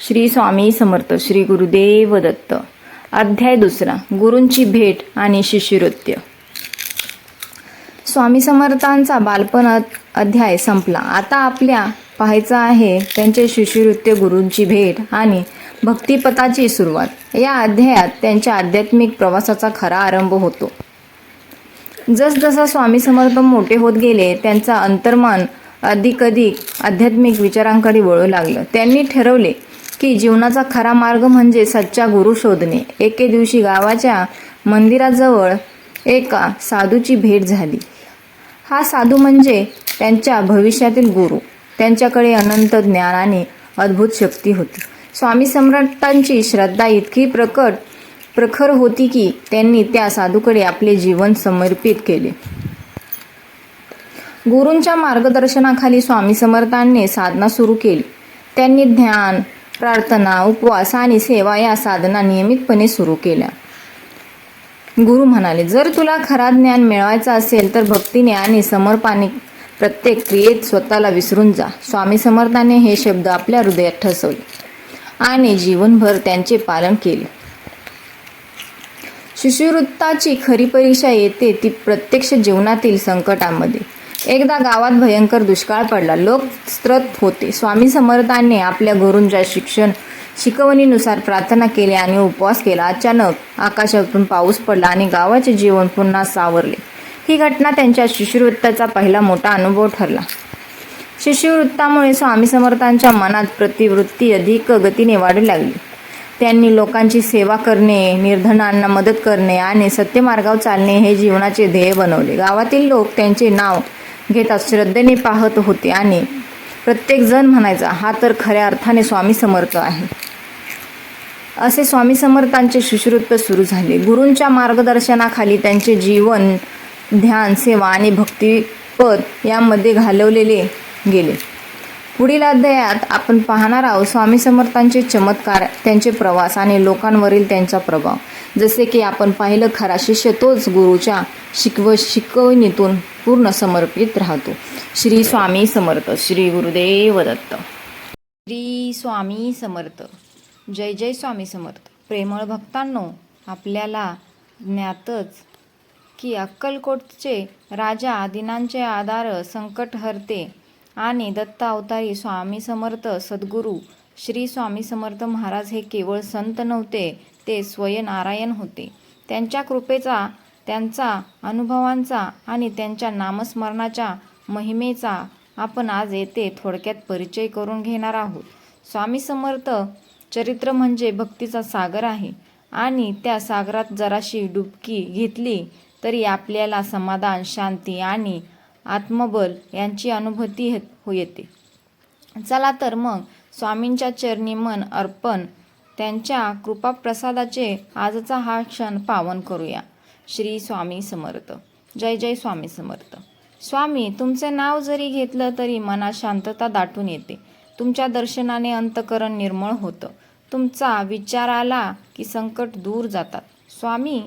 श्री स्वामी समर्थ. श्री गुरुदेव दत्त. अध्याय 2. गुरूंची भेट आणि शिष्यवृत्ती. स्वामी समर्थांचा बालपण अध्याय संपला. आता आपल्या पाहायचं आहे त्यांचे शिष्यवृत्ती, गुरूंची भेट आणि भक्तिपथाची सुरुवात. या अध्यायात त्यांच्या आध्यात्मिक प्रवासाचा खरा आरंभ होतो. जसजसा स्वामी समर्थ मोठे होत गेले, त्यांचा अंतर्मन अधिकाधिक आध्यात्मिक विचारांकडे वळू लागलं. त्यांनी ठरवले की जीवनाचा खरा मार्ग म्हणजे सच्चा गुरु शोधणे. एके दिवशी गावाच्या मंदिराजवळ एका साधूची भेट झाली. हा साधू म्हणजे त्यांच्या भविष्यातील गुरु. त्यांच्याकडे अनंत ज्ञान आणि अद्भुत शक्ती होती. स्वामी समर्थांची श्रद्धा इतकी प्रखर होती की त्यांनी त्या साधूकडे आपले जीवन समर्पित केले. गुरूंच्या मार्गदर्शनाखाली स्वामी समर्थांनी साधना सुरू केली. त्यांनी ध्यान, प्रार्थना, उपवास आणि सेवा या साधना नियमितपणे सुरू केल्या. गुरु म्हणाले, जर तुला खरा ज्ञान मिळवायचं असेल तर भक्तीने आणि समर्पणाने प्रत्येक क्रियेत स्वतःला विसरून जा. स्वामी समर्थांनी हे शब्द आपल्या हृदयात ठसवले आणि जीवनभर त्यांचे पालन केले. शिष्यवृत्तीची खरी परीक्षा येते ती प्रत्यक्ष जीवनातील संकटामध्ये. एकदा गावात भयंकर दुष्काळ पडला. लोक त्रस्त होते. स्वामी समर्थांनी आपल्या गुरूंच्या शिकवणीनुसार प्रार्थना केली आणि उपवास केला. अचानक आकाशातून पाऊस पडला आणि गावाचे जीवन पुन्हा सावरले. ही घटना त्यांच्या शिष्यवृत्तीचा पहिला मोठा अनुभव ठरला. शिष्यवृत्तीमुळे स्वामी समर्थांच्या मनात प्रतिवृत्ती अधिक गतीने वाढू लागली. त्यांनी लोकांची सेवा करणे, निर्धनांना मदत करणे आणि सत्यमार्गावर चालणे हे जीवनाचे ध्येय बनवले. गावातील लोक त्यांचे नाव घेतात श्रद्धेने पाहत होते आणि प्रत्येक जण म्हणायचा, हा तर खऱ्या अर्थाने स्वामी समर्थ आहे. असे स्वामी समर्थांचे शिष्यवृत्ती सुरू झाले. गुरूंच्या मार्गदर्शनाखाली त्यांचे जीवन ध्यान, सेवा आणि भक्तिपथ यामध्ये घालवलेले गेले. पुढील अध्यायात आपण पाहणार आहोत स्वामी समर्थांचे चमत्कार, त्यांचे प्रवास आणि लोकांवरील त्यांचा प्रभाव. जसे की आपण पाहिलं, खरा शिष्य तोच गुरूच्या शिकवणीतून पूर्ण समर्पित राहतो. श्री स्वामी समर्थ. श्री गुरुदेव दत्त. श्री स्वामी समर्थ. जय जय स्वामी समर्थ. प्रेमळ भक्तांनो, आपल्याला ज्ञातच की अक्कलकोटचे राजा आदिनाथांचे आधार, संकटहर्ते आणि दत्त अवतारी स्वामी समर्थ सद्गुरू श्री स्वामी समर्थ महाराज हे केवळ संत नव्हते, ते स्वयं नारायण होते. त्यांच्या कृपेचा, त्यांचा अनुभवांचा आणि त्यांच्या नामस्मरणाच्या महिमेचा आपण आज येथे थोडक्यात परिचय करून घेणार आहोत. स्वामी समर्थ चरित्र म्हणजे भक्तीचा सागर आहे आणि त्या सागरात जराशी डुबकी घेतली तरी आपल्याला समाधान, शांती आणि आत्मबल यांची अनुभूती येते. चला तर मग स्वामींच्या चरणी मन अर्पण, त्यांच्या कृपाप्रसादाचे आजचा हा क्षण पावन करूया. श्री स्वामी समर्थ. जय जय स्वामी समर्थ. स्वामी, तुमचे नाव जरी घेतलं तरी मनात शांतता दाटून येते. तुमच्या दर्शनाने अंतःकरण निर्मळ होतं. तुमचा विचार आला की संकट दूर जातात. स्वामी,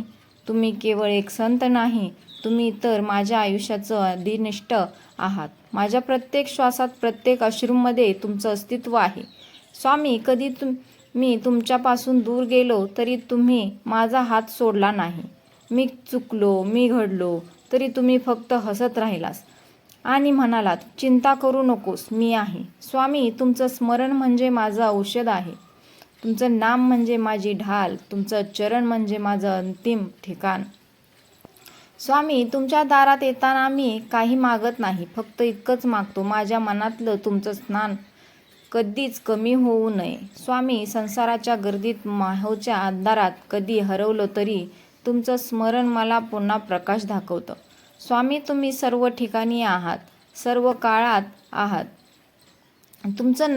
तुम्ही केवळ एक संत नाही, तुम्ही तर माझ्या आयुष्याचं अधिनिष्ठ आहात. माझ्या प्रत्येक श्वासात, प्रत्येक अश्रूमध्ये तुमचं अस्तित्व आहे. स्वामी, कधी मी तुमच्यापासून दूर गेलो तरी तुम्ही माझा हात सोडला नाही. मी चुकलो, मी घडलो तरी तुम्ही फक्त हसत राहिलास आणि म्हणालात, चिंता करू नकोस, मी आहे. स्वामी, तुमचं स्मरण म्हणजे माझं औषध आहे. तुमचं नाम म्हणजे माझी ढाल. तुमचं चरण म्हणजे माझं अंतिम ठिकाण. स्वामी, तुमच्या दारात येताना मी काही मागत नाही, फक्त इतकंच मागतो, माझ्या मनातलं तुमचं स्नान कधीच कमी होऊ नये. स्वामी, संसाराच्या गर्दीत, माहोच्या अंधारात कधी हरवलं तरी तुमचं स्मरण मला पुन्हा प्रकाश दाखवतं. स्वामी, तुम्ही सर्व ठिकाणी आहात, सर्व काळात आहात. तुमचं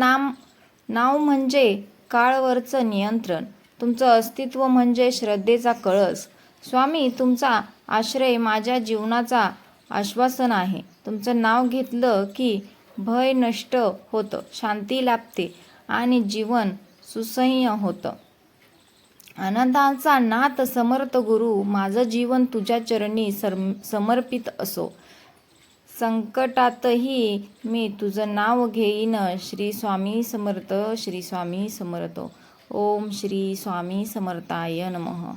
नाव म्हणजे काळवरचं नियंत्रण. तुमचं अस्तित्व म्हणजे श्रद्धेचा कळस. स्वामी, तुमचा आश्रय माझ्या जीवनाचा आश्वासन आहे. तुमचं नाव घेतलं की भय नष्ट होतं, शांती लाभते आणि जीवन सुसह्य होतं. आनंदाचा नाथ समर्थ गुरु, माझं जीवन तुझ्या चरणी समर्पित असो. संकटातही मी तुझं नाव घेईन. श्री स्वामी समर्थ, श्री स्वामी समर्थ. ओम श्री स्वामी समर्थाय नमः.